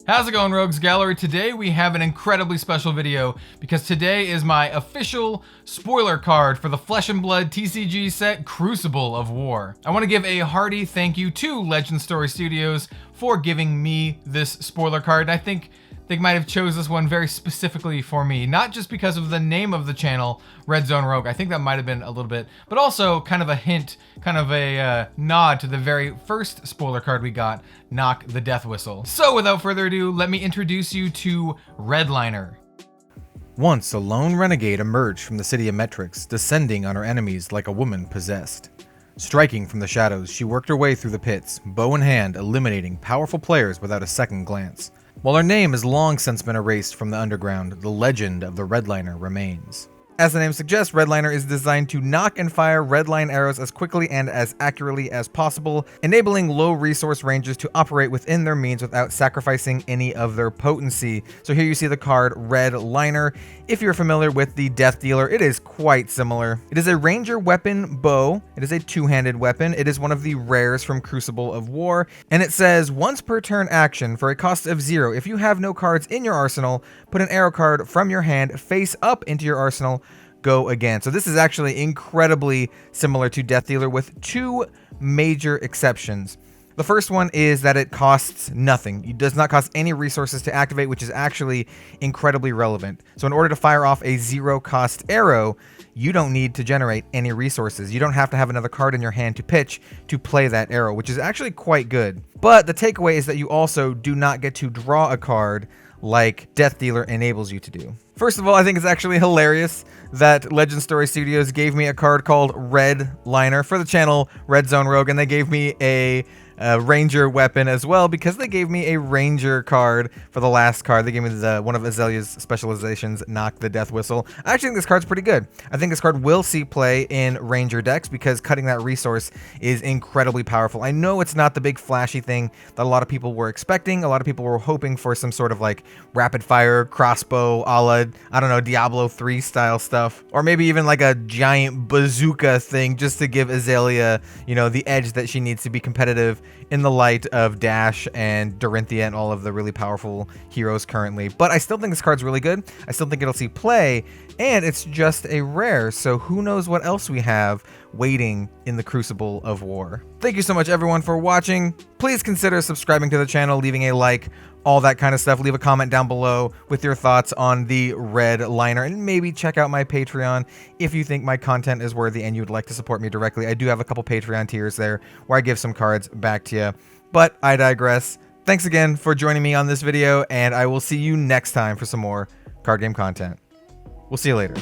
How's it going, Rogues Gallery? Today we have an incredibly special video because today is my official spoiler card for the Flesh and Blood TCG set Crucible of War. I want to give a hearty thank you to Legend Story Studios for giving me this spoiler card. And I think they might have chose this one very specifically for me, not just because of the name of the channel, Red Zone Rogue. I think that might have been a little bit, but also kind of a hint, kind of a nod to the very first spoiler card we got, Knock the Death Whistle. So without further ado, let me introduce you to Redliner. Once a lone renegade emerged from the city of Metrix, descending on her enemies like a woman possessed. Striking from the shadows, she worked her way through the pits, bow in hand, eliminating powerful players without a second glance. While her name has long since been erased from the underground, the legend of the Redliner remains. As the name suggests, Redliner is designed to knock and fire redline arrows as quickly and as accurately as possible, enabling low resource rangers to operate within their means without sacrificing any of their potency. So here you see the card Redliner. If you're familiar with the Death Dealer, it is quite similar. It is a ranger weapon bow. It is a two-handed weapon. It is one of the rares from Crucible of War, and it says once per turn action for a cost of 0. If you have no cards in your arsenal, put an arrow card from your hand face up into your arsenal. Go again. So this is actually incredibly similar to Death Dealer with two major exceptions. The first one is that it costs nothing. It does not cost any resources to activate, which is actually incredibly relevant. So in order to fire off a 0-cost arrow, you don't need to generate any resources. You don't have to have another card in your hand to pitch to play that arrow, which is actually quite good. But the takeaway is that you also do not get to draw a card like Death Dealer enables you to do. First of all, I think it's actually hilarious that Legend Story Studios gave me a card called Redliner for the channel Red Zone Rogue, and they gave me a ranger weapon as well because they gave me a ranger card for the last card. They gave me one of Azalea's specializations, Knock the Death Whistle. I actually think this card's pretty good. I think this card will see play in ranger decks because cutting that resource is incredibly powerful. I know it's not the big flashy thing that a lot of people were expecting. A lot of people were hoping for some sort of like rapid fire crossbow a la, I don't know, Diablo 3 style stuff, or maybe even like a giant bazooka thing just to give Azalea, you know, the edge that she needs to be competitive in the light of Dash and Dorinthia and all of the really powerful heroes currently. But I still think this card's really good. I still think it'll see play, and it's just a rare, so who knows what else we have waiting in the Crucible of War. Thank you so much everyone for watching. Please consider subscribing to the channel, leaving a like, all that kind of stuff. Leave a comment down below with your thoughts on the Redliner, and maybe check out my Patreon if you think my content is worthy and you'd like to support me directly. I do have a couple Patreon tiers there where I give some cards back to you, but I digress. Thanks again for joining me on this video, and I will see you next time for some more card game content. We'll see you later.